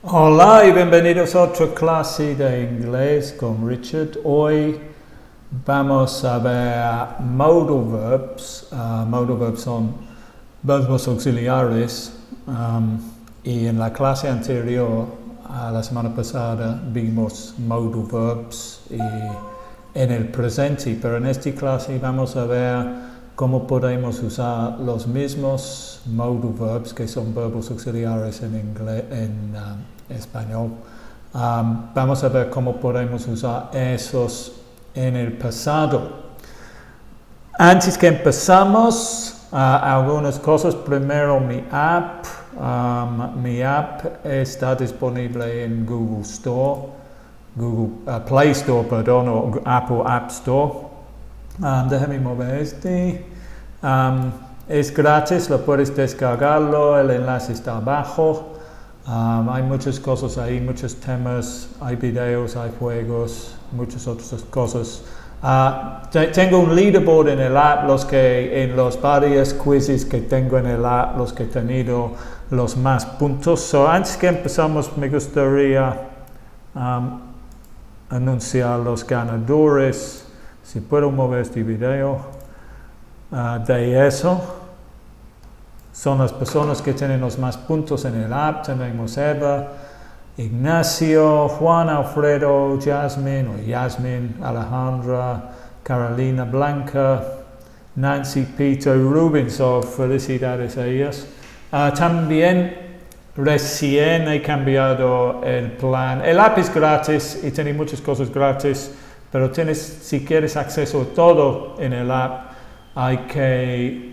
Hola y bienvenidos a otra clase de inglés con Richard. Hoy vamos a ver modal verbs. Modal verbs son verbos auxiliares y en la clase anterior, la semana pasada, vimos modal verbs y en el presente, pero en esta clase vamos a ver cómo podemos usar los mismos modal verbs que son verbos auxiliares en inglés, en español. Vamos a ver cómo podemos usar esos en el pasado. Antes que empezamos, algunas cosas. Primero, mi app. Mi app está disponible en Google Store, Play Store, perdón, o Apple App Store. Déjame mover este. Es gratis, lo puedes descargarlo, el enlace está abajo. Hay muchas cosas ahí, muchos temas, hay videos, hay juegos, muchas otras cosas. Tengo un leaderboard en el app, en los varios quizzes que tengo en el app, los que he tenido los más puntos. Antes que empezamos, me gustaría anunciar los ganadores. Si puedo mover este video de eso. Son las personas que tienen los más puntos en el app. Tenemos Eva, Ignacio, Juan, Alfredo, Yasmin, Alejandra, Carolina, Blanca, Nancy, Peter y Rubin. Felicidades a ellas. También recién he cambiado el plan. El app es gratis y tiene muchas cosas gratis, pero si quieres acceso a todo en el app, hay que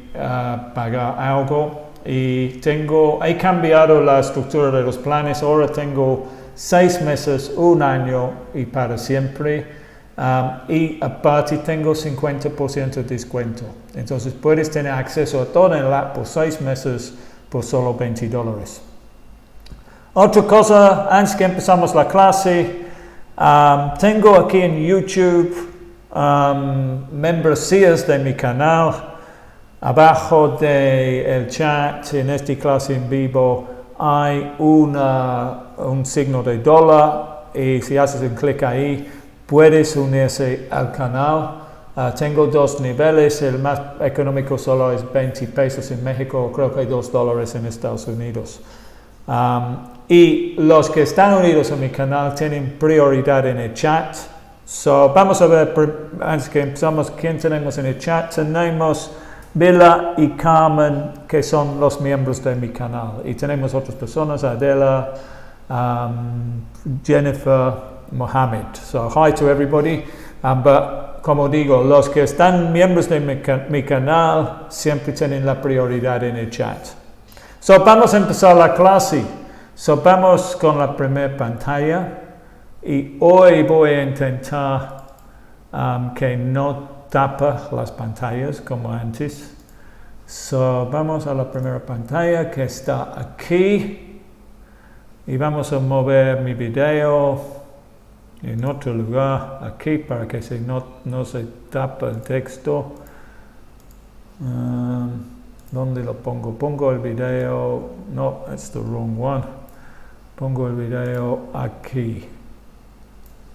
pagar algo. Y he cambiado la estructura de los planes. Ahora tengo 6 meses, 1 año y para siempre. Y aparte tengo 50% de descuento. Entonces puedes tener acceso a todo en el app por 6 meses por solo $20. Otra cosa, antes que empezamos la clase, tengo aquí en YouTube membresías de mi canal. Abajo del chat en esta clase en vivo hay un signo de dólar y si haces un clic ahí puedes unirse al canal. Tengo 2 niveles, el más económico solo es 20 pesos en México, creo que hay $2 en Estados Unidos. Y los que están unidos a mi canal tienen prioridad en el chat. Vamos a ver, antes que empezamos, quién tenemos en el chat. Tenemos Vila y Carmen, que son los miembros de mi canal. Y tenemos otras personas, Adela, Jennifer, Mohammed. Hi to everybody. But, como digo, los que están miembros de mi canal siempre tienen la prioridad en el chat. Vamos a empezar la clase. Vamos con la primera pantalla. Y hoy voy a intentar que no tapa las pantallas como antes. Vamos a la primera pantalla que está aquí y vamos a mover mi video en otro lugar aquí para que no se tapa el texto. ¿Dónde lo pongo? Pongo el video, no, it's the wrong one. Pongo el video aquí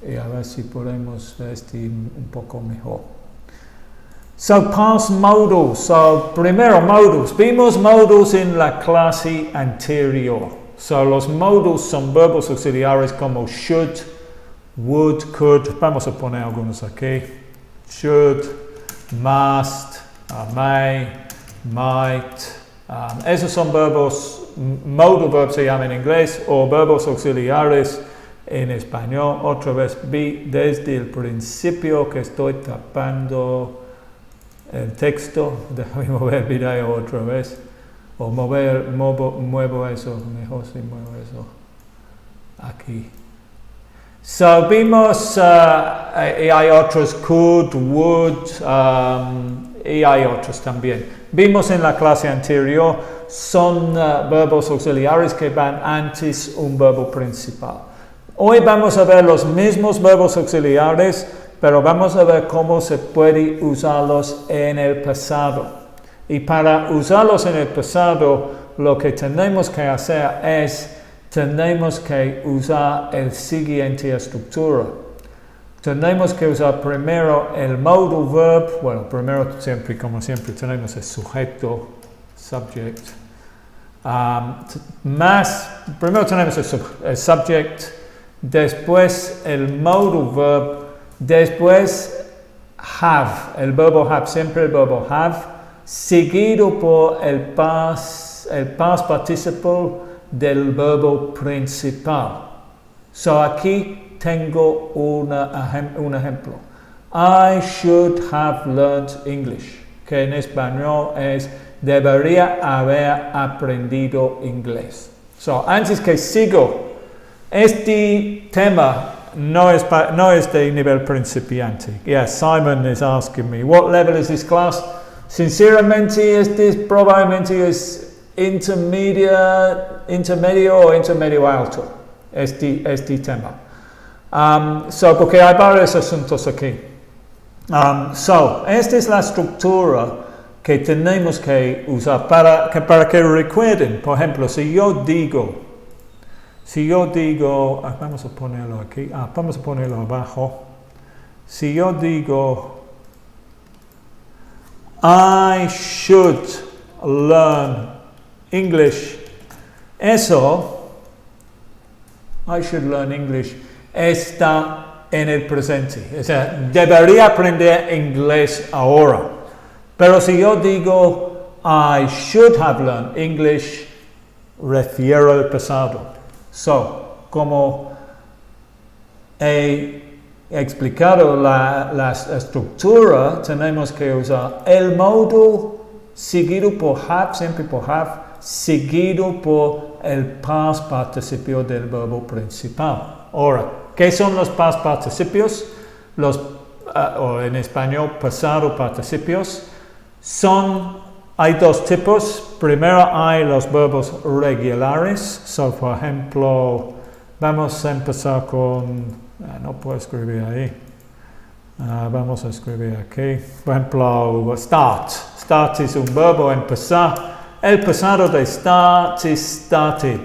y a ver si podemos ver un poco mejor. Past modals. Primero modals. Vimos modals en la clase anterior. Los modals son verbos auxiliares como should, would, could. Vamos a poner algunos aquí. Should, must, may, might. Esos son verbos, modal verbs se llaman en inglés, o verbos auxiliares en español. Otra vez vi desde el principio que estoy tapando el texto. Déjame mover el video otra vez. O muevo eso. Mejor si muevo eso. Aquí. Vimos, y hay otros, could, would, y hay otros también. Vimos en la clase anterior, son verbos auxiliares que van antes un verbo principal. Hoy vamos a ver los mismos verbos auxiliares, pero vamos a ver cómo se puede usarlos en el pasado. Y para usarlos en el pasado, lo que tenemos que hacer es tenemos que usar el siguiente estructura. Tenemos que usar primero el modal verb. Bueno, primero siempre, como siempre, tenemos el sujeto, subject. Primero tenemos el subject, después el modal verb, después have, el verbo have, siempre el verbo have, seguido por el past participle del verbo principal. So aquí tengo un ejemplo. I should have learned English, que en español es debería haber aprendido inglés. So, antes que sigo, este tema no es de nivel principiante. Yes, Simon is asking me, what level is this class? Sinceramente, probablemente es intermedio o intermedio alto, este tema. Porque hay varios asuntos aquí. Esta es la estructura que tenemos que usar para que recuerden. Por ejemplo, si yo digo, vamos a ponerlo aquí, vamos a ponerlo abajo. Si yo digo, I should learn English, eso, I should learn English, está en el presente. O sea, debería aprender inglés ahora. Pero si yo digo, I should have learned English, refiero al pasado. So, como he explicado la estructura, tenemos que usar el modal seguido por have, siempre por have, seguido por el past participio del verbo principal. Ahora, ¿qué son los past participios? O en español, pasado participios. Hay dos tipos. Primero hay los verbos regulares. So, por ejemplo, vamos a empezar con, no puedo escribir ahí. Vamos a escribir aquí. Por ejemplo, start. Start es un verbo, empezar. El pasado de start es started.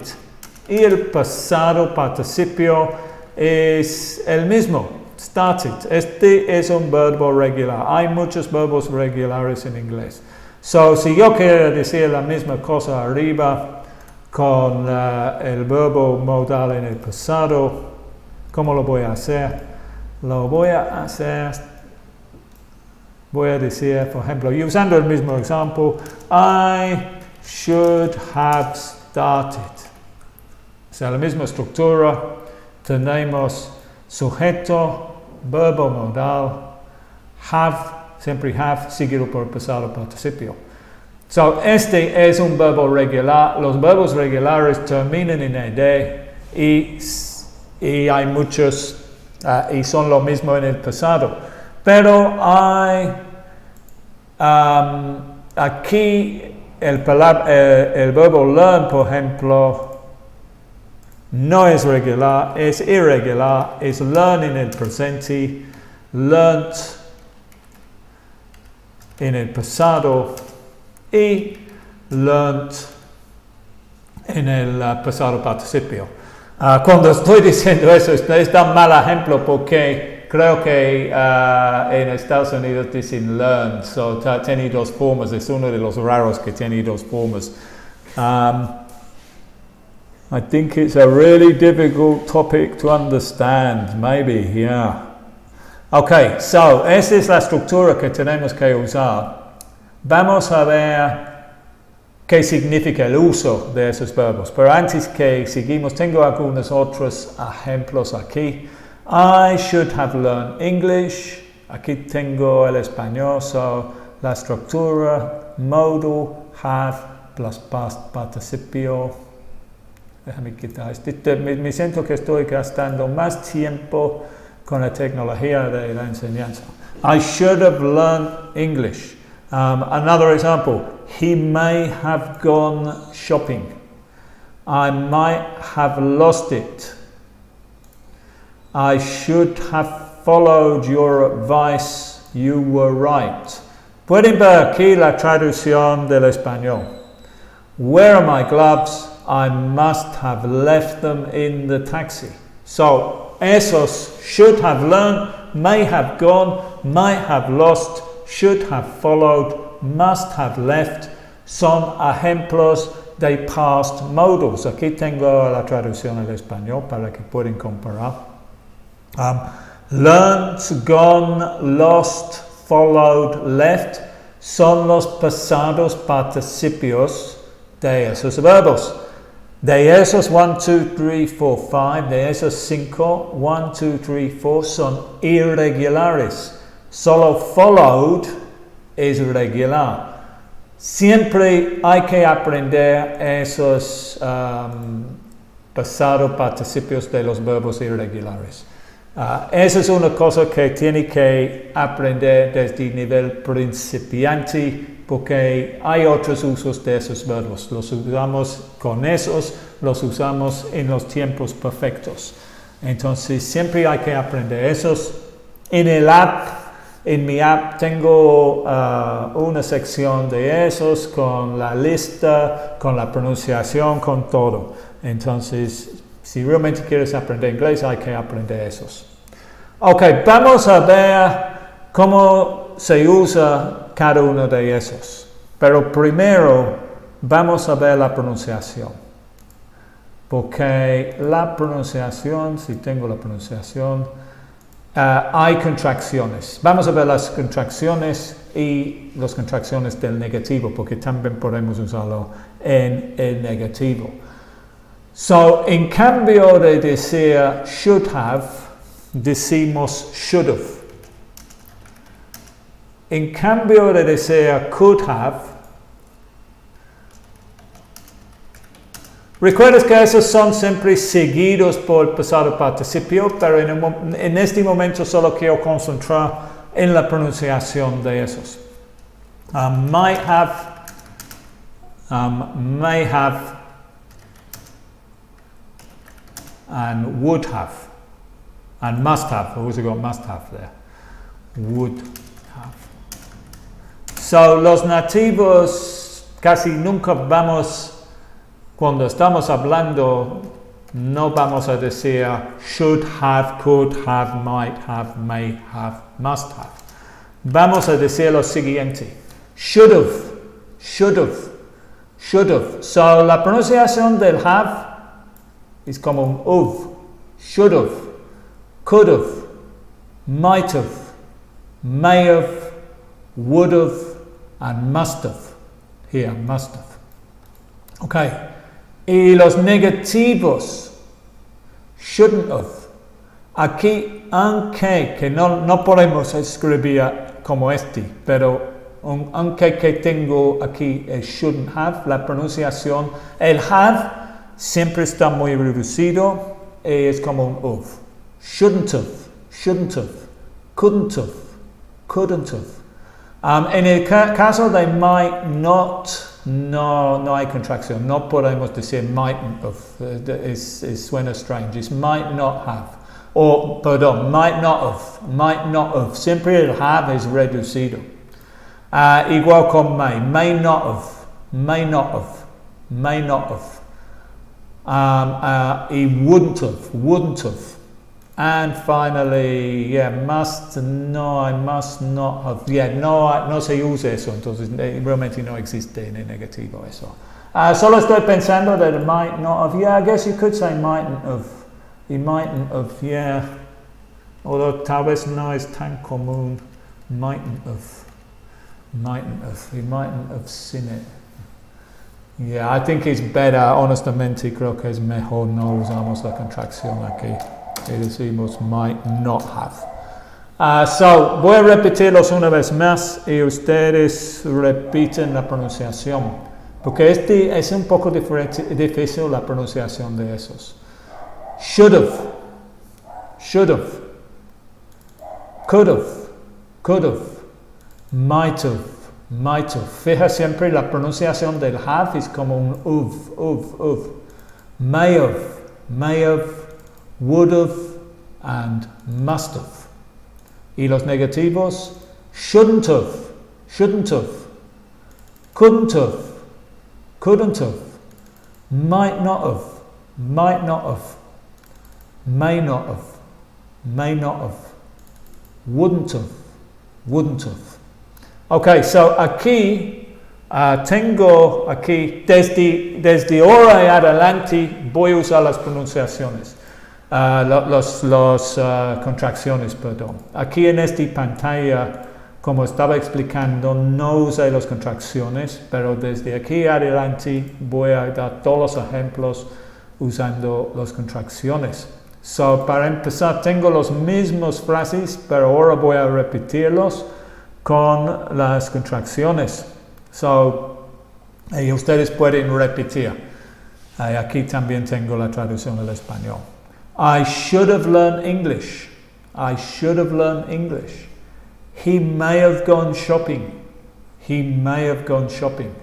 Y el pasado participio es el mismo, started. Este es un verbo regular. Hay muchos verbos regulares en inglés. So, si yo quiero decir la misma cosa arriba con el verbo modal en el pasado, ¿cómo lo voy a hacer? Voy a decir, por ejemplo, usando el mismo ejemplo, I should have started. O sea, la misma estructura, tenemos sujeto, verbo modal, have, siempre have, seguido por el pasado participio. So, este es un verbo regular. Los verbos regulares terminan en ed y hay muchos, y son lo mismo en el pasado. Pero hay, aquí el verbo learn, por ejemplo, no es regular, es irregular, es learn en el presente, learnt en el pasado y learnt en el pasado participio. Cuando estoy diciendo eso, es tan mal ejemplo porque creo que en Estados Unidos dicen learn, so tiene dos formas, es uno de los raros que tiene dos formas. I think it's a really difficult topic to understand, maybe, yeah. Okay, so, esa es la estructura que tenemos que usar. Vamos a ver qué significa el uso de esos verbos. Pero antes que seguimos, tengo algunos otros ejemplos aquí. I should have learned English. Aquí tengo el español, so, la estructura, modal, have, plus past participio. Déjame quitar esto. Me siento que estoy gastando más tiempo con la tecnología de la enseñanza. I should have learned English. Another example, he may have gone shopping. I might have lost it. I should have followed your advice. You were right. Pueden ver aquí la traducción del español. Where are my gloves? I must have left them in the taxi. So, esos should have learned, may have gone, might have lost, should have followed, must have left, son ejemplos de past modals. Aquí tengo la traducción al español para que puedan comparar. Learned, gone, lost, followed, left son los pasados participios de esos verbos. De esos 1, 2, 3, 4, 5, de esos 5, 1, 2, 3, 4 son irregulares. Solo followed es regular. Siempre hay que aprender esos pasados participios de los verbos irregulares. Esa es una cosa que tiene que aprender desde el nivel principiante, porque hay otros usos de esos verbos. Los usamos con esos, los usamos en los tiempos perfectos. Entonces siempre hay que aprender esos. En mi app tengo una sección de esos con la lista, con la pronunciación, con todo. Entonces, si realmente quieres aprender inglés, hay que aprender esos. Ok, vamos a ver cómo se usa cada uno de esos. Pero primero, vamos a ver la pronunciación. Porque la pronunciación, si tengo la pronunciación, hay contracciones. Vamos a ver las contracciones y las contracciones del negativo, porque también podemos usarlo en el negativo. So, en cambio de decir should have, decimos should have. En cambio de decir could have, recuerdas que esos son siempre seguidos por el pasado participio, pero en este momento solo quiero concentrar en la pronunciación de esos. Might have, may have, and would have, and must have. I also got must have there. Would have. So, los nativos casi nunca vamos, cuando estamos hablando, no vamos a decir should have, could have, might have, may have, must have. Vamos a decir lo siguiente. Should have, should have, should have. So, la pronunciación del have es como un of. Should have, could have, might have, may have, would have, and must have. Here, must have. Okay. Y los negativos, shouldn't have. Aquí, aunque que no podemos escribir como este, pero aunque que tengo aquí el shouldn't have, la pronunciación, el have siempre está muy reducido, es como un of. Shouldn't have, shouldn't have, couldn't have, couldn't have. En el caso de might not, no hay contracción, no podemos decir mightn't have, suena strange, es might not have, o perdón, might not have, siempre el have es reducido. Igual con may not have, may not have, may not have. Y wouldn't have. And finally, yeah, must, no, I must not have. Yeah, no se usa eso, entonces realmente no existe en el negativo eso. Solo estoy pensando that it might not have. Yeah, I guess you could say mightn't have. He mightn't have, yeah. Although tal vez no es tan común. Mightn't have. He mightn't have seen it. Yeah, I think it's better, honestamente, creo que es mejor no usamos la contracción aquí. Y decimos might not have. So, voy a repetirlos una vez más y ustedes repiten la pronunciación. Porque este es un poco difícil la pronunciación de esos. Should have. Should have. Could have. Could have. Might have. Might have. Fija siempre la pronunciación del have es como un of. May have, would have, and must have. Y los negativos, shouldn't have, couldn't have, might not have, might not have, may not have, may not have, wouldn't have, wouldn't have. Ok, so aquí tengo aquí, desde ahora en adelante voy a usar las pronunciaciones, contracciones, perdón. Aquí en esta pantalla, como estaba explicando, no usé las contracciones, pero desde aquí adelante voy a dar todos los ejemplos usando las contracciones. So, para empezar, tengo los mismos frases, pero ahora voy a repetirlos con las contracciones. So, y ustedes pueden repetir. Aquí también tengo la traducción al español. I should have learned English. I should have learned English. He may have gone shopping. He may have gone shopping.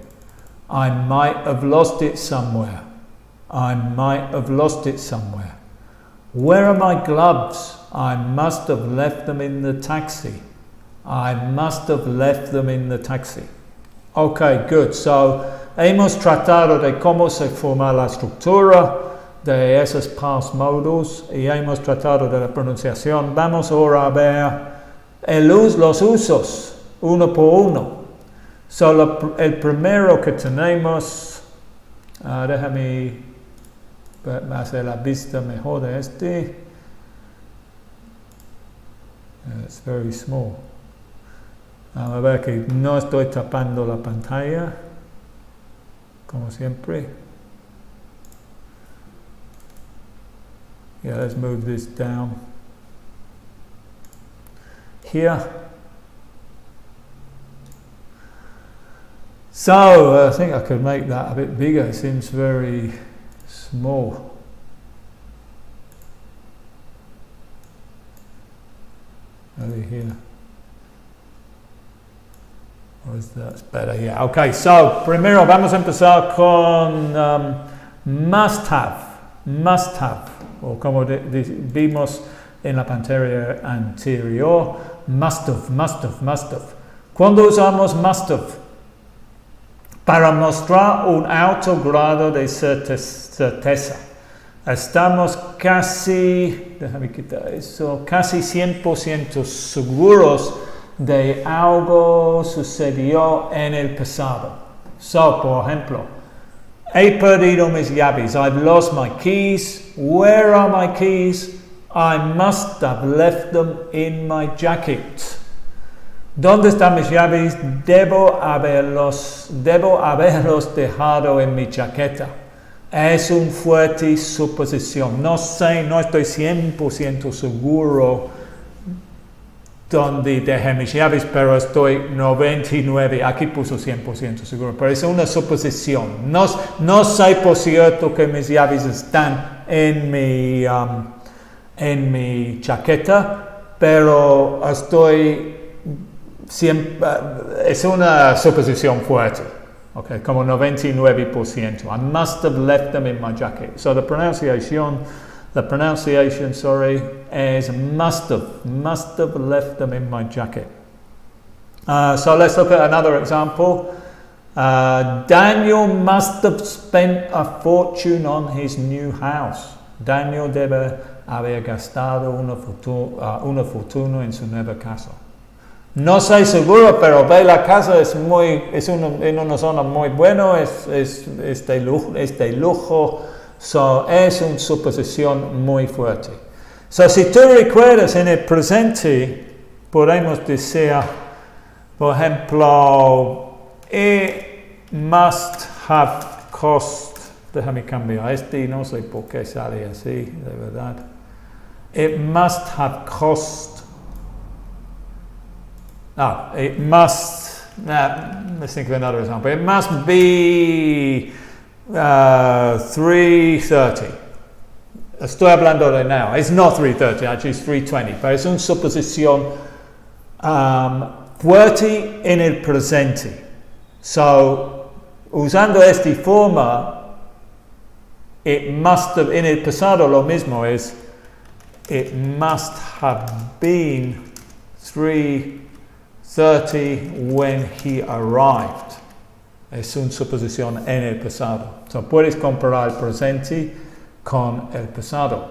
I might have lost it somewhere. I might have lost it somewhere. Where are my gloves? I must have left them in the taxi. I must have left them in the taxi. Okay, good. So, hemos tratado de cómo se forma la estructura de esos past modals y hemos tratado de la pronunciación. Vamos ahora a ver los usos, uno por uno. So, el primero que tenemos, déjame hacer la vista mejor de este. It's very small. A ver que no estoy tapando la pantalla, como siempre. Yeah, let's move this down. Here. So, I think I could make that a bit bigger. It seems very small. Over here. Or is that better? Yeah. Okay. So, primero vamos a empezar con must have. Must have. O como vimos en la pantalla anterior, must have, must have, must have. ¿Cuándo usamos must have? Para mostrar un alto grado de certeza. Estamos casi, déjame quitar eso, casi 100% seguros de algo sucedió en el pasado. So, por ejemplo, he perdido mis llaves. I've lost my keys. Where are my keys? I must have left them in my jacket. ¿Dónde están mis llaves? Debo haberlos dejado en mi chaqueta. Es una fuerte suposición. No sé, no estoy 100% seguro dónde dejé mis llaves, pero estoy 99%, aquí puso 100% seguro, pero es una suposición. No sé por cierto que mis llaves están en mi chaqueta, pero es una suposición fuerte, okay, como 99%. I must have left them in my jacket. So the pronunciation, is must have left them in my jacket. So let's look at another example. Daniel must have spent a fortune on his new house. Daniel debe haber gastado una fortuna en su nueva casa. No soy seguro, pero ve la casa es en una zona muy buena, es de lujo. So, es una suposición muy fuerte. So, si tú recuerdas en el presente, podemos decir, por ejemplo, it must have cost, déjame cambiar no sé por qué sale así, de verdad. It must have cost, let's think of another example. It must be 3:30. Estoy hablando de now. It's not 3:30, actually it's 3:20. Pero es una suposición fuerte en el presente. So, usando esta forma, it must have, en el pasado lo mismo es, it must have been 3:30 when he arrived. Es una suposición en el pasado. So puedes comparar el presente con el pasado.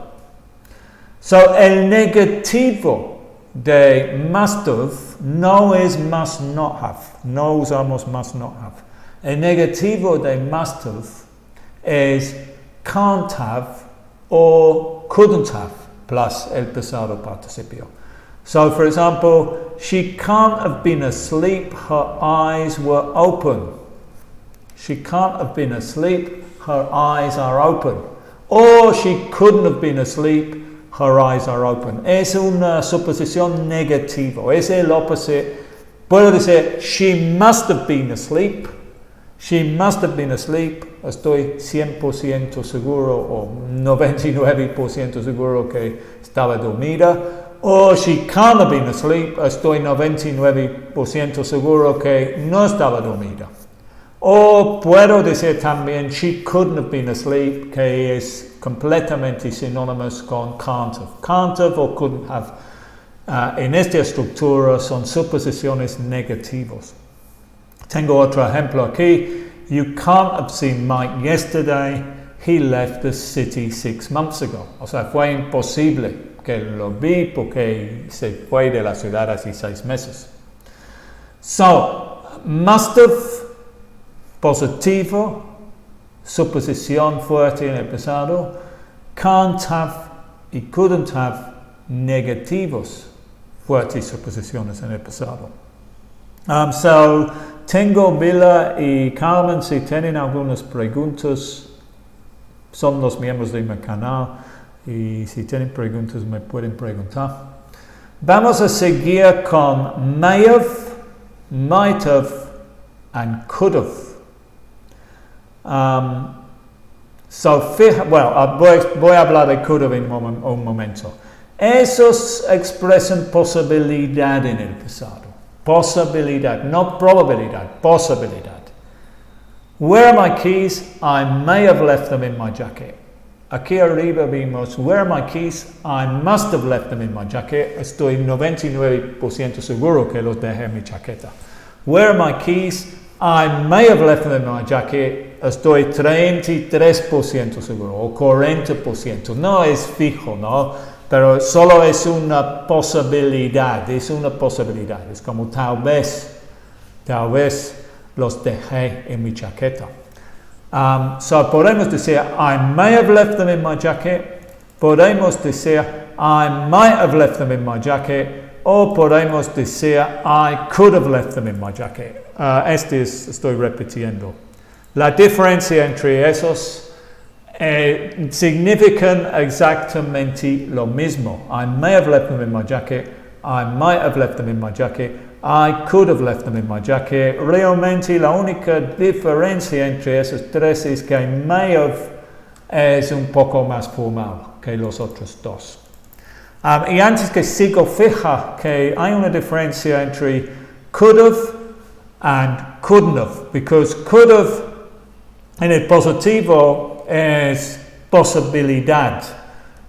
So el negativo de must have no es must not have. No usamos must not have. El negativo de must have es can't have or couldn't have plus el pasado participio. So for example, she can't have been asleep, her eyes were open. She can't have been asleep, her eyes are open. Or she couldn't have been asleep, her eyes are open. Es una suposición negativa. Es el opposite. Puedo decir, she must have been asleep. She must have been asleep. Estoy 100% seguro o 99% seguro que estaba dormida. O she can't have been asleep. Estoy 99% seguro que no estaba dormida. O puedo decir también she couldn't have been asleep, que es completamente synonymous con can't have. Can't have o couldn't have. En esta estructura son suposiciones negativas. Tengo otro ejemplo aquí. You can't have seen Mike yesterday. He left the city 6 months ago. O sea, fue imposible que lo vi porque se fue de la ciudad hace 6 meses. So, must have, positivo, suposición fuerte en el pasado. Can't have y couldn't have, negativos, fuertes suposiciones en el pasado. So, tengo Vila y Carmen, si tienen algunas preguntas, son los miembros de mi canal y si tienen preguntas me pueden preguntar. Vamos a seguir con may have, might have and could have. Voy a hablar de could have en un momento. Esos expresan posibilidad en el pasado. Possibilidad, no probabilidad, posibilidad. Where are my keys? I may have left them in my jacket. Aquí arriba vimos, where are my keys? I must have left them in my jacket. Estoy 99% seguro que los dejé en mi chaqueta. Where are my keys? I may have left them in my jacket. Estoy 33% seguro o 40%. No es fijo, ¿no? Pero solo es una posibilidad, es como tal vez los dejé en mi chaqueta. So podemos decir, I may have left them in my jacket, podemos decir, I might have left them in my jacket, o podemos decir, I could have left them in my jacket. Estoy repitiendo. La diferencia entre esos significan exactamente lo mismo. I may have left them in my jacket. I might have left them in my jacket. I could have left them in my jacket. Realmente la única diferencia entre esos tres es que may have es un poco más formal que los otros dos. Y antes que sigo, fija que hay una diferencia entre could have and couldn't have, because could have en el positivo es posibilidad,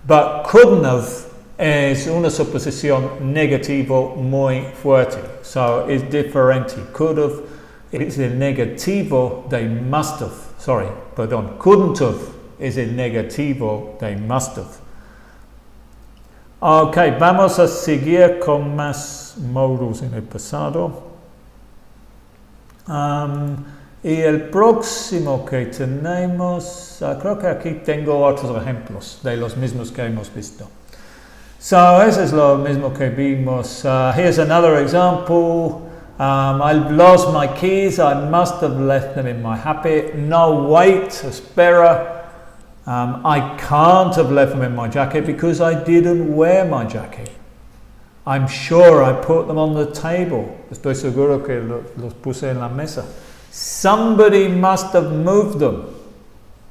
but couldn't have es una suposición negativa muy fuerte. So es diferente. Could have es el negativo de must have. Couldn't have es el negativo de must have. Ok, vamos a seguir con más modals en el pasado. Y el próximo que tenemos, creo que aquí tengo otros ejemplos de los mismos que hemos visto. So, eso es lo mismo que vimos. Here's another example. I lost my keys. I must have left them in my jacket. No, wait, espera. I can't have left them in my jacket because I didn't wear my jacket. I'm sure I put them on the table. Estoy seguro que los puse en la mesa. Somebody must have moved them.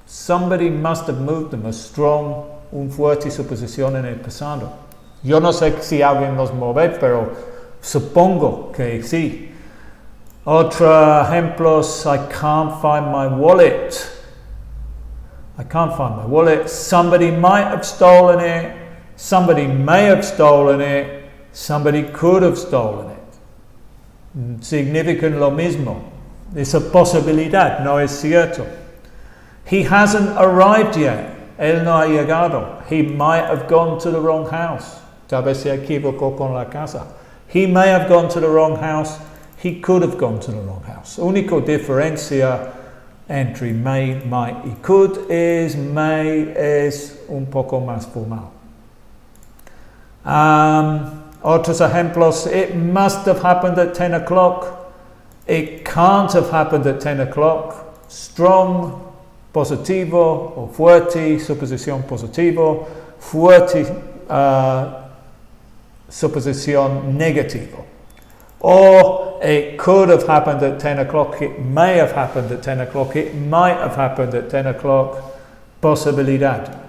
Somebody must have moved them. A strong, un fuerte suposición en el pasado. Yo no sé si alguien los movió, pero supongo que sí. Otro ejemplos, I can't find my wallet. I can't find my wallet. Somebody might have stolen it. Somebody may have stolen it. Somebody could have stolen it. Significan lo mismo. Es a posibilidad, no es cierto. He hasn't arrived yet. Él no ha llegado. He might have gone to the wrong house. Tal vez se equivocó con la casa. He may have gone to the wrong house. He could have gone to the wrong house. Único diferencia entre may, might y could is may es un poco más formal. Otros ejemplos. It must have happened at 10 o'clock. It can't have happened at 10 o'clock. Strong, positivo o fuerte, suposición positivo. Fuerte, suposición negativo. Or it could have happened at 10 o'clock. It may have happened at 10 o'clock. It might have happened at 10 o'clock. Posibilidad.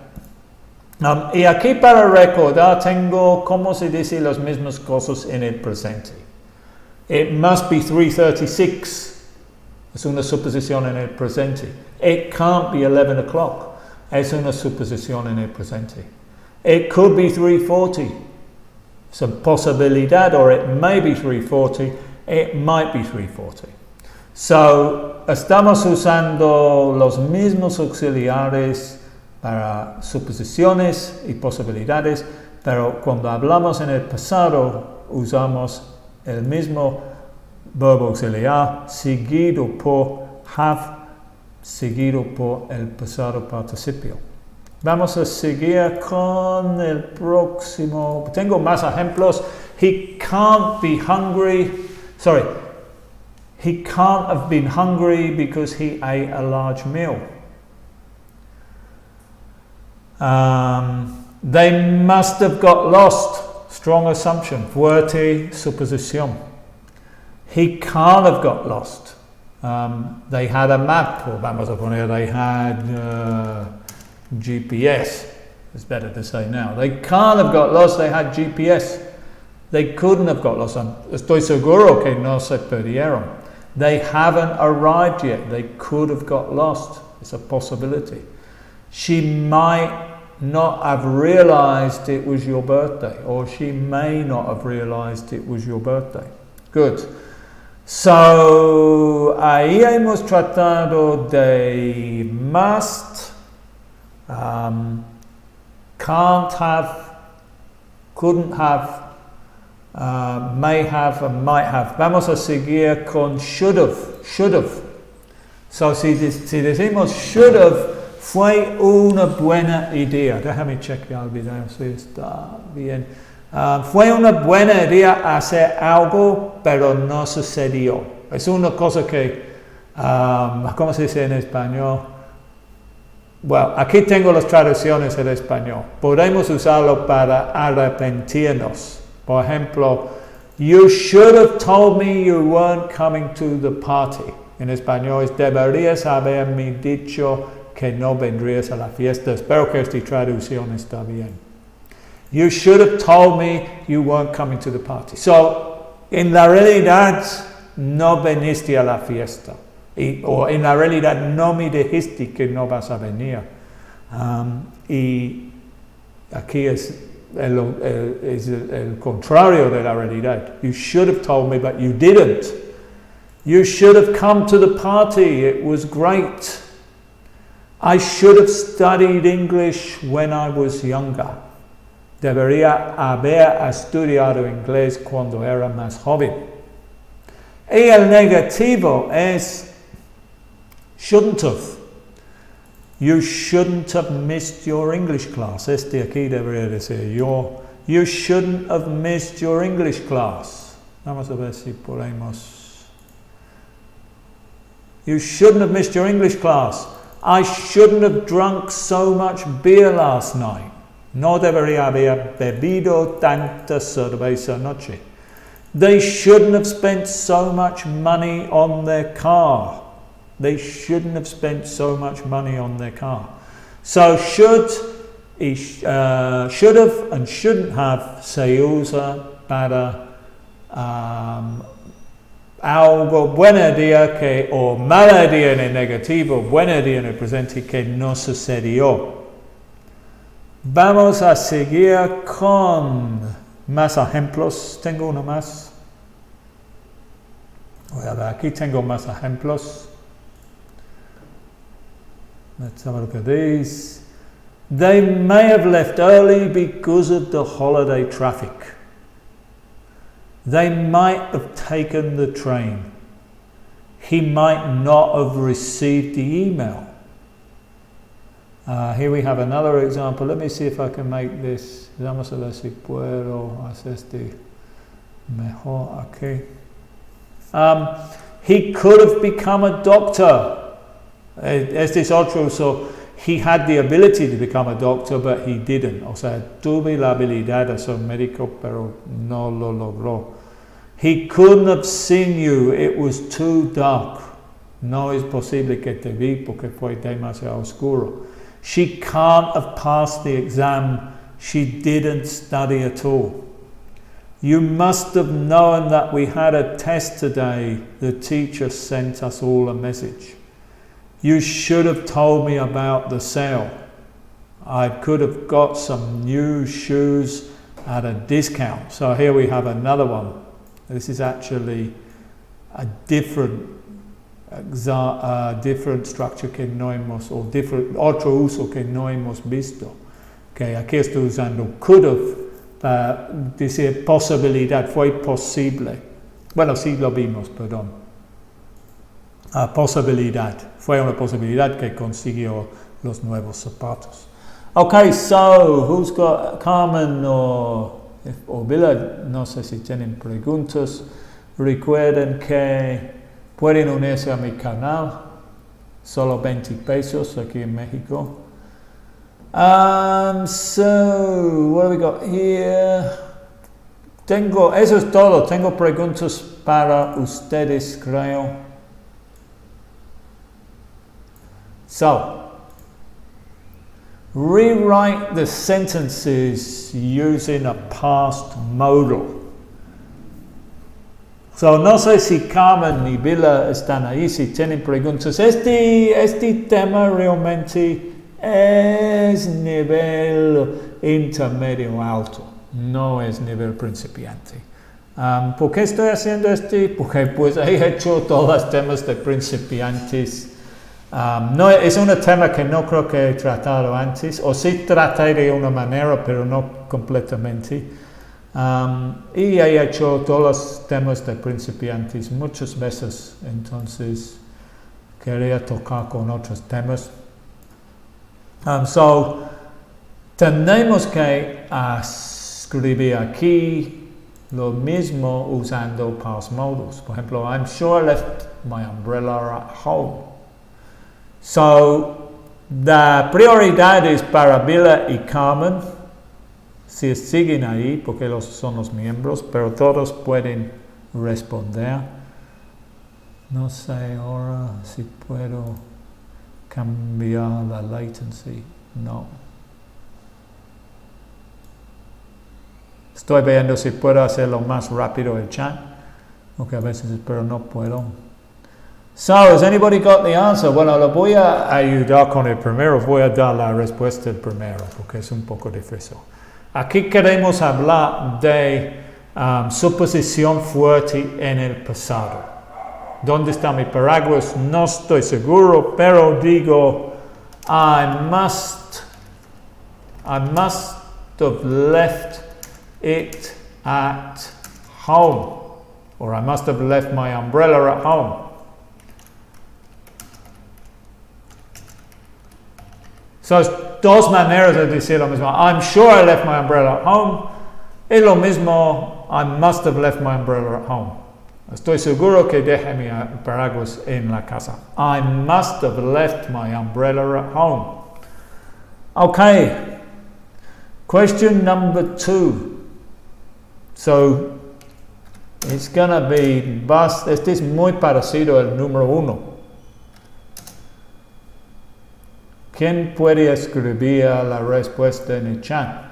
Y aquí para recordar tengo cómo se dice las mismas cosas en el presente. It must be 3:36. Es una suposición en el presente. It can't be 11 o'clock. Es una suposición en el presente. It could be 3:40. It's a possibilidad, or it may be 3:40. It might be 3:40. So, estamos usando los mismos auxiliares para suposiciones y posibilidades, pero cuando hablamos en el pasado usamos el mismo verbo auxiliar seguido por have, seguido por el pasado participio. Vamos a seguir con el próximo. Tengo más ejemplos. He can't be hungry. Sorry. He can't have been hungry because he ate a large meal. They must have got lost. Strong assumption. Fuerte suposición. He can't have got lost. They had a map, or vamos a poner, they had GPS. It's better to say now. They can't have got lost. They had GPS. They couldn't have got lost. Estoy seguro que no se perdieron. They haven't arrived yet. They could have got lost. It's a possibility. She might not have realized it was your birthday, or she may not have realized it was your birthday. Good. So, ahí hemos tratado de must, can't have, couldn't have, may have, and might have. Vamos a seguir con should have, should have. So, si decimos should have, fue una buena idea. Déjame chequear el video si está bien. Fue una buena idea hacer algo, pero no sucedió. Es una cosa que, ¿cómo se dice en español? Bueno, aquí tengo las traducciones en español. Podemos usarlo para arrepentirnos. Por ejemplo, you should have told me you weren't coming to the party. En español es deberías haberme dicho que no vendrías a la fiesta. Espero que esta traducción está bien. You should have told me you weren't coming to the party. So, en la realidad, no viniste a la fiesta. O en la realidad, no me dijiste que no vas a venir. Y aquí es el contrario de la realidad. You should have told me, but you didn't. You should have come to the party. It was great. I should have studied English when I was younger. Debería haber estudiado inglés cuando era más joven. Y el negativo es shouldn't have. You shouldn't have missed your English class. Este aquí debería decir yo. You shouldn't have missed your English class. Vamos a ver si podemos. You shouldn't have missed your English class. I shouldn't have drunk so much beer last night. No debería haber bebido tanta cerveza anoche. They shouldn't have spent so much money on their car. They shouldn't have spent so much money on their car. So should have and shouldn't have se usa para algo buena día que, o mala día en el negativo, buena día en el presente que no sucedió. Vamos a seguir con más ejemplos. Tengo uno más. Voy a ver, aquí tengo más ejemplos. Let's have a look at these. They may have left early because of the holiday traffic. They might have taken the train. He might not have received the email. Here we have another example. Let me see if I can make this. Vamos a ver si puedo hacer este mejor aquí. He could have become a doctor. Este es otro. So he had the ability to become a doctor, but he didn't. O sea, tuve la habilidad de ser médico, pero no lo logró. He couldn't have seen you. It was too dark. No es posible que te vi porque fue demasiado oscuro. She can't have passed the exam. She didn't study at all. You must have known that we had a test today. The teacher sent us all a message. You should have told me about the sale. I could have got some new shoes at a discount. So here we have another one. This is actually a different structure que no hemos, o otro uso que no hemos visto. Okay, aquí estoy usando could have para decir posibilidad, fue posible. Bueno, sí lo vimos, perdón. Posibilidad, fue una posibilidad que consiguió los nuevos zapatos. Okay, so who's got Carmen or Villa? No sé si tienen preguntas. Recuerden que pueden unirse a mi canal, solo 20 pesos aquí en México. So, what have we got here? Eso es todo. Tengo preguntas para ustedes, creo. So, rewrite the sentences using a past modal. So, no sé si Carmen y Villa están ahí, si tienen preguntas. Este tema realmente es nivel intermedio alto, no es nivel principiante. ¿Por qué estoy haciendo Porque pues he hecho todos los temas de principiantes. No, es un tema que no creo que he tratado antes, o sí traté de una manera, pero no completamente. Y he hecho todos los temas de principiantes muchas veces, entonces quería tocar con otros temas. So, tenemos que escribir aquí lo mismo usando past modals. Por ejemplo, I'm sure I left my umbrella at home. So, la prioridad es para Villa y Carmen, si siguen ahí, porque son los miembros, pero todos pueden responder. No sé ahora si puedo cambiar la latency. No. Estoy viendo si puedo hacerlo más rápido el chat, porque a veces, pero no puedo. So, has anybody got the answer? Bueno, lo voy a ayudar con el primero, voy a dar la respuesta del primero, porque es un poco difícil. Aquí queremos hablar de suposición fuerte en el pasado. ¿Dónde está mi paraguas? No estoy seguro, pero digo, I must have left it at home, or I must have left my umbrella at home. So, es dos maneras de decir lo mismo. I'm sure I left my umbrella at home. Es lo mismo, I must have left my umbrella at home. Estoy seguro que dejé mi paraguas en la casa. I must have left my umbrella at home. Okay. Question number 2. So, it's gonna be, este es muy parecido al número 1. ¿Quién puede escribir la respuesta en el chat?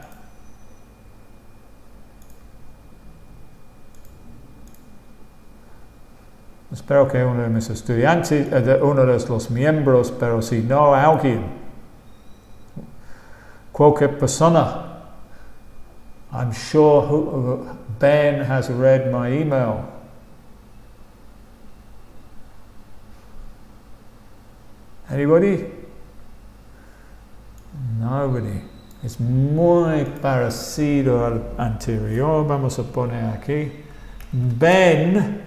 Espero que uno de mis estudiantes, uno de los miembros, pero si no, alguien, cualquier persona. I'm sure Ben has read my email. Anybody? Nobody. Es muy parecido al anterior. Vamos a poner aquí. Ben.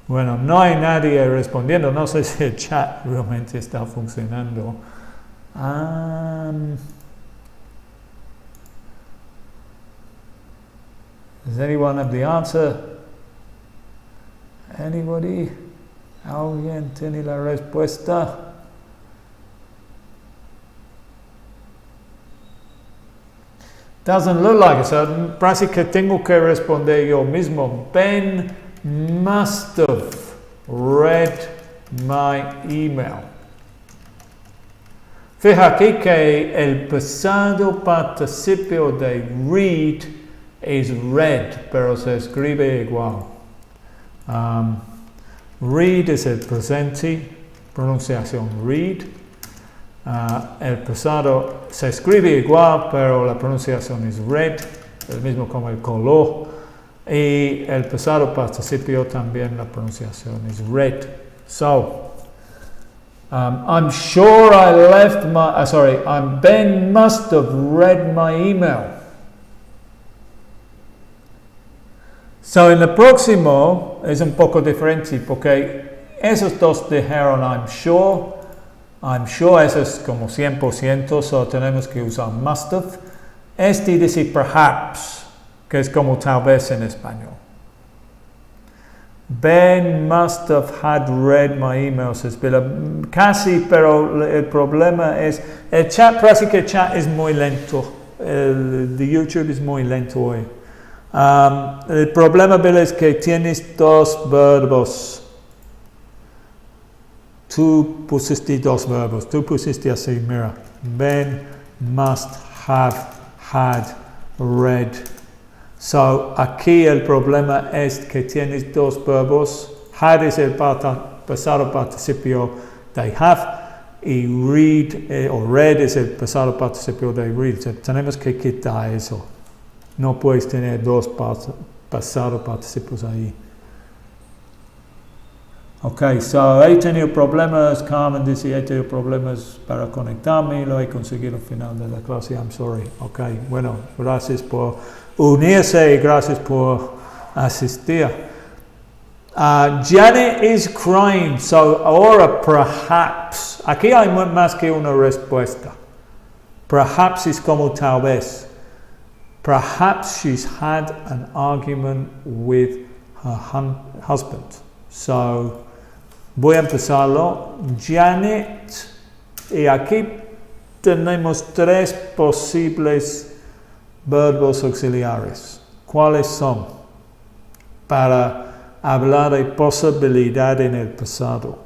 Bueno, no hay nadie respondiendo. No sé si el chat realmente está funcionando. Does anyone have the answer? Anybody? ¿Alguien tiene la respuesta? Doesn't look like it, so parece que tengo que responder yo mismo. Ben must have read my email. Fija aquí que el pasado participio de read es read, pero se escribe igual. Read es el presente, pronunciación read. El pasado se escribe igual, pero la pronunciación es read, el mismo como el color. Y el pasado participio también la pronunciación es read. So, I'm sure I left my, Ben must have read my email. So, en el próximo es un poco diferente porque esos dos dijeron I'm sure. I'm sure eso es como 100%, so tenemos que usar must have. Este dice perhaps, que es como tal vez en español. Ben must have had read my emails. Casi, pero el problema es, el chat, parece que el chat es muy lento. El de YouTube es muy lento hoy. El problema, Bill, es que tienes dos verbos. Tú pusiste dos verbos. Tú pusiste así, mira. Ben must have had read. So, aquí el problema es que tienes dos verbos. Had es el pasado participio de have. Y read o read es el pasado participio de read. So, tenemos que quitar eso. No puedes tener dos pasado participios ahí. Ok, so he tenido problemas, Carmen dice, he tenido problemas para conectarme, lo he conseguido al final de la clase, I'm sorry. Ok, bueno, gracias por unirse y gracias por asistir. Janet is crying, so ahora perhaps, aquí hay más que una respuesta. Perhaps es como tal vez. Perhaps she's had an argument with her husband. So, voy a empezarlo. Janet, y aquí tenemos tres posibles verbos auxiliares. ¿Cuáles son? Para hablar de posibilidad en el pasado.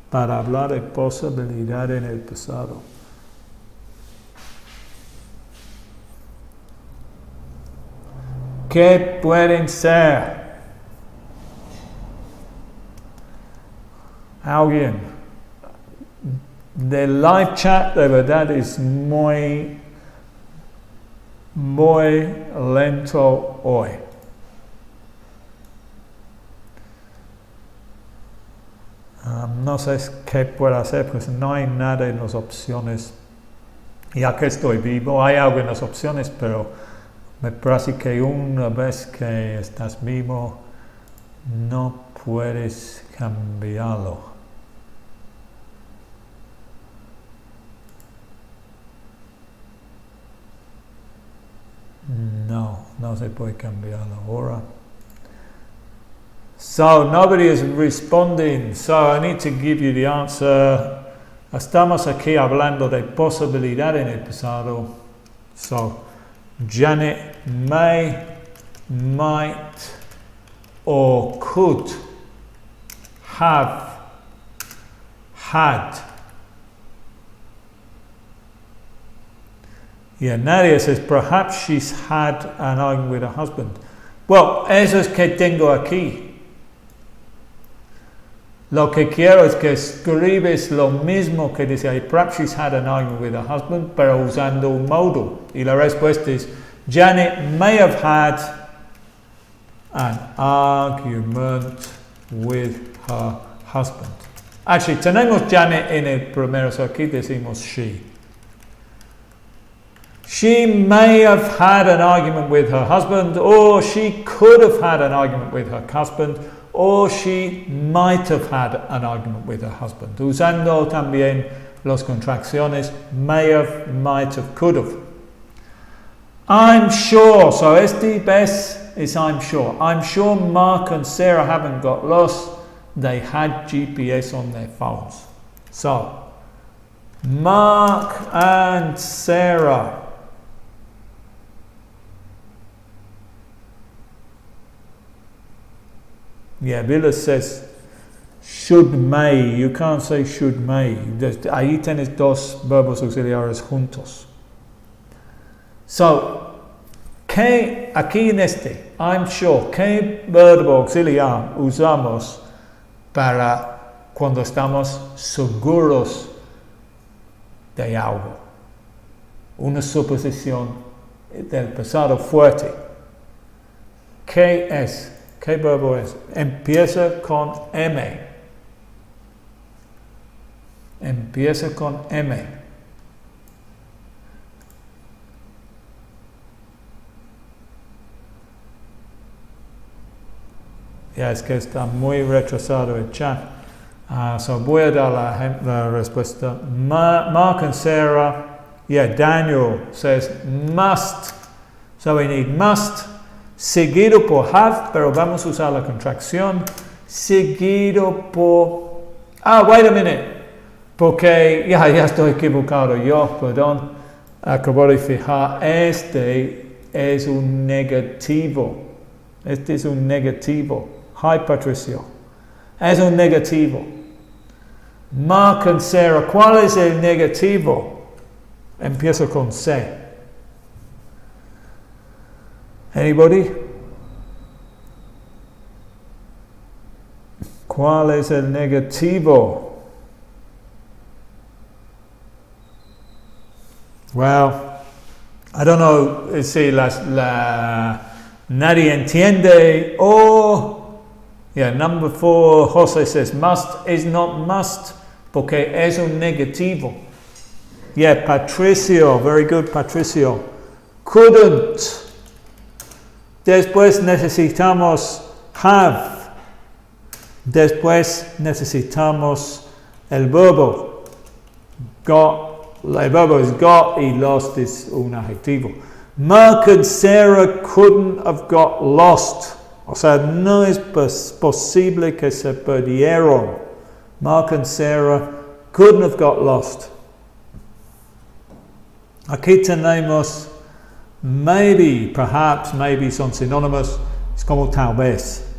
Para hablar de posibilidad en el pasado. ¿Qué pueden ser? Alguien. Del live chat de verdad es muy lento hoy. No sé qué puedo hacer, pues no hay nada en las opciones. Ya que estoy vivo, hay algo en las opciones, pero me parece que una vez que estás vivo, no puedes cambiarlo. No se puede cambiarlo ahora. So, nobody is responding, so I need to give you the answer. Estamos aquí hablando de posibilidad en el pasado. So, Janet may, might, or could have had. Yeah, Nadia says, perhaps she's had an argument with her husband. Well, eso es que tengo aquí. Lo que quiero es que escribes lo mismo que dice ahí. Perhaps she's had an argument with her husband, pero usando un modal. Y la respuesta es, Janet may have had an argument with her husband. Actually, tenemos Janet en el primero, so aquí decimos she. She may have had an argument with her husband, or she could have had an argument with her husband, or she might have had an argument with her husband. Usando también las contracciones may have, might have, could have. I'm sure, so este ves is I'm sure. I'm sure Mark and Sarah haven't got lost. They had GPS on their phones. So, Mark and Sarah. Yeah, Villa says should may. You can't say should may. Ahí tienes dos verbos auxiliares juntos. So, ¿qué aquí en este? I'm sure. ¿Qué verbo auxiliar usamos para cuando estamos seguros de algo? Una suposición del pasado fuerte. ¿Qué es? ¿Qué verbo es? Empieza con M. Empieza con M. Ya es que está muy retrasado el chat. So voy a dar la respuesta. Mark and Sarah. Yeah, Daniel says must. So we need must. Seguido por have, pero vamos a usar la contracción. Seguido por... wait a minute. Porque ya estoy equivocado yo, perdón. Acabo de fijar, este es un negativo. Este es un negativo. Hi, Patricio. Es un negativo. Mark and Sarah, ¿cuál es el negativo? Empiezo con C. Anybody? ¿Cuál es el negativo? Well, I don't know si nadie entiende. Yeah, number 4, Jose says must is not must porque es un negativo. Yeah, Patricio, very good, Patricio. Couldn't. Después necesitamos have. Después necesitamos el verbo. Got. El verbo es got y lost es un adjetivo. Mark and Sarah couldn't have got lost. O sea, no es posible que se perdieron. Mark and Sarah couldn't have got lost. Aquí tenemos maybe, perhaps, maybe son synonymous. Es como tal vez.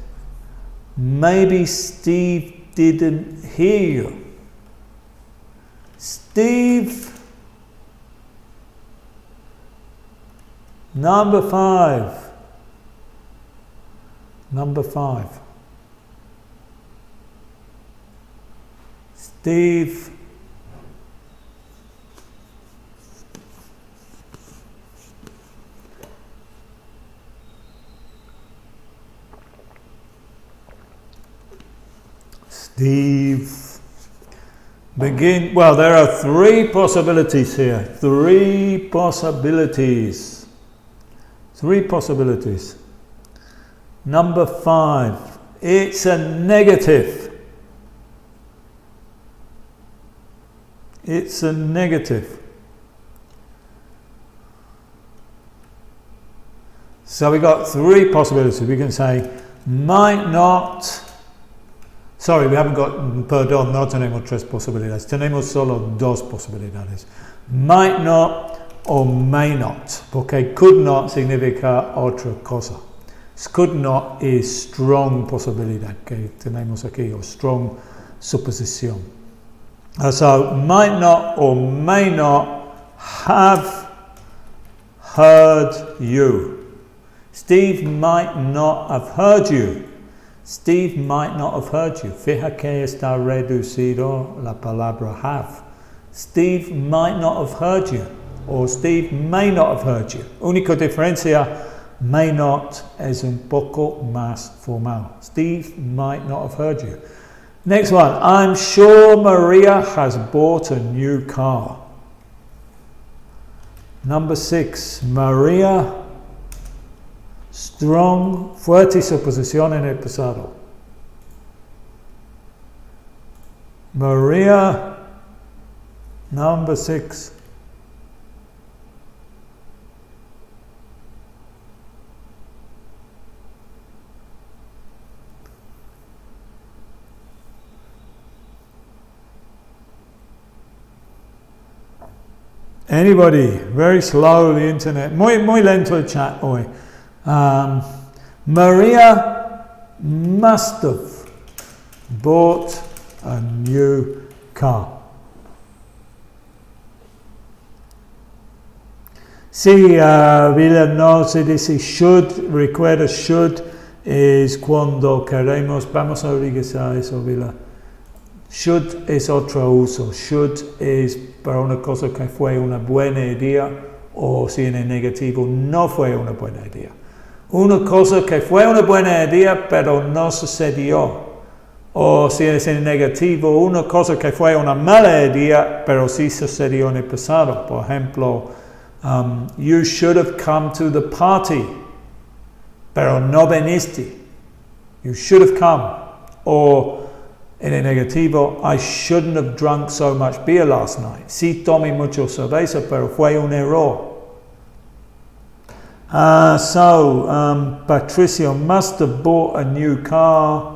Maybe Steve didn't hear you. Steve. Number 5. Number 5. Steve. Begin. Well, there are 3 possibilities here. 3 possibilities. 3 possibilities. Number 5. It's a negative. It's a negative. So we got 3 possibilities. We can say might not. Sorry, we haven't got, perdón, no tenemos 3 posibilidades. Tenemos solo 2 posibilidades. Might not o may not, porque could not significa otra cosa. Could not is strong posibilidad que tenemos aquí, o strong supposición. So, might not or may not have heard you. Steve might not have heard you. Steve might not have heard you. Fija que está reducido la palabra have. Steve might not have heard you. Or Steve may not have heard you. Única diferencia, may not es un poco más formal. Steve might not have heard you. Next one. I'm sure Maria has bought a new car. Number 6. María, strong, fuerte suposición en el pasado. María, number 6. Anybody? Very slow the internet. Muy lento el chat hoy. Maria must have bought a new car. Sí, Vila, no se dice should. Recuerda, should es cuando queremos. Vamos a revisar eso, Vila. Should es otro uso. Should es para una cosa que fue una buena idea, o si en el negativo no fue una buena idea. Una cosa que fue una buena idea pero no sucedió. O si es en negativo, una cosa que fue una mala idea pero sí sucedió en el pasado. Por ejemplo, you should have come to the party, pero no viniste. You should have come. O en el negativo, I shouldn't have drunk so much beer last night. Sí tomé mucho cerveza, pero fue un error. Patricio must have bought a new car.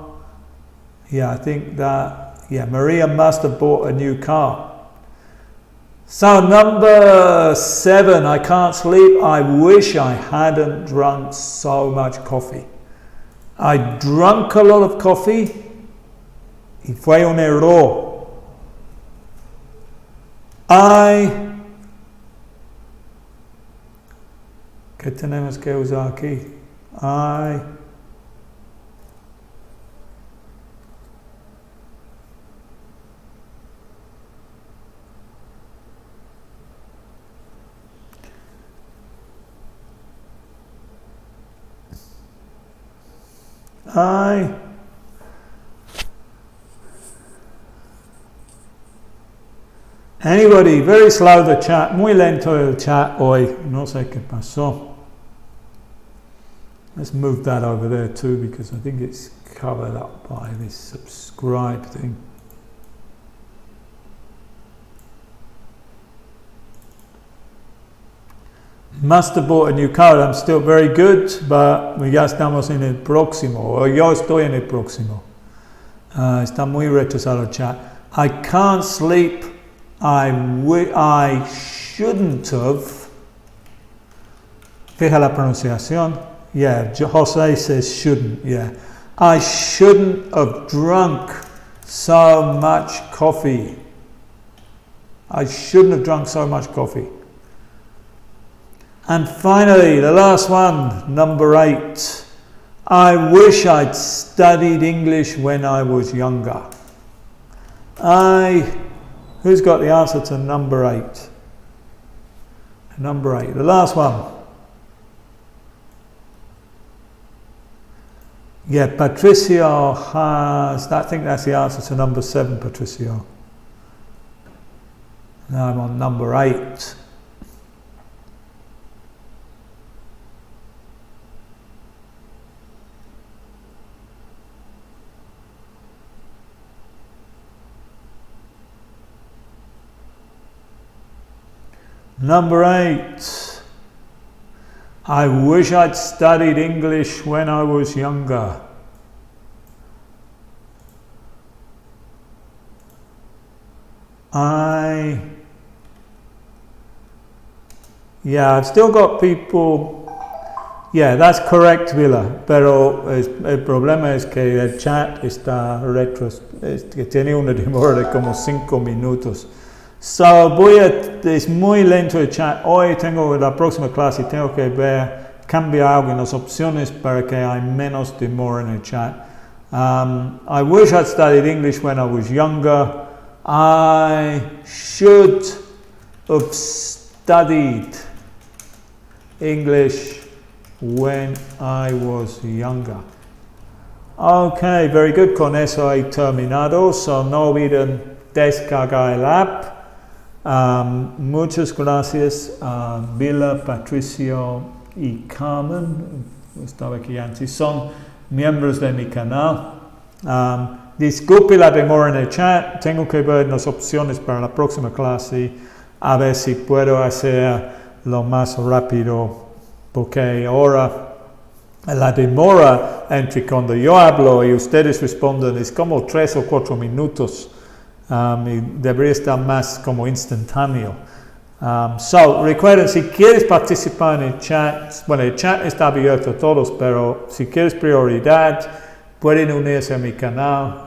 Yeah, I think that, yeah, Maria must have bought a new car. So number 7, I can't sleep. I wish I hadn't drunk so much coffee. I drank a lot of coffee. Y fue un error. ¿Qué tenemos que usar aquí? Anybody? Very slow the chat. Muy lento el chat hoy. No sé qué pasó. Let's move that over there too, because I think it's covered up by this subscribe thing. Must have bought a new car. I'm still very good, but ya estamos en el próximo. O yo estoy en el próximo. Está muy retrasado el chat. I can't sleep. I shouldn't have. Fija la pronunciación. Yeah, Jose says shouldn't. Yeah, I shouldn't have drunk so much coffee. I shouldn't have drunk so much coffee. And finally, the last one, number 8. I wish I'd studied English when I was younger. Who's got the answer to number 8? Number 8, the last one. Yeah, Patricio has, I think that's the answer to number 7, Patricio. Now I'm on number 8. Number 8. I wish I'd studied English when I was younger. Yeah, I've still got people. Yeah, that's correct, Vila. Pero el problema es que el chat está que tiene una demora de como 5 minutos. So es muy lento el chat. Hoy tengo la próxima clase y tengo que cambiar algo en las opciones para que haya menos demora en el chat. I wish I'd studied English when I was younger. I should have studied English when I was younger. Ok, very good. Con eso he terminado. So no olviden descargar el app. Muchas gracias a Vila, Patricio y Carmen. Estaba aquí antes. Son miembros de mi canal. Disculpe la demora en el chat. Tengo que ver las opciones para la próxima clase. A ver si puedo hacer lo más rápido. Porque ahora la demora entre cuando yo hablo y ustedes responden es como 3 o 4 minutos. Y debería estar más como instantáneo. Recuerden, si quieres participar en el chat, bueno, el chat está abierto a todos, pero si quieres prioridad, pueden unirse a mi canal.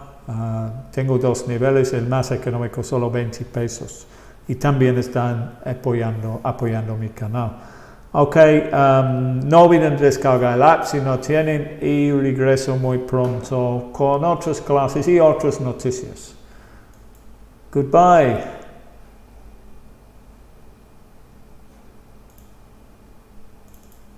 Tengo 2 niveles, el más económico solo 20 pesos. Y también están apoyando mi canal. Ok, no olviden descargar el app si no tienen y regreso muy pronto con otras clases y otras noticias. Goodbye.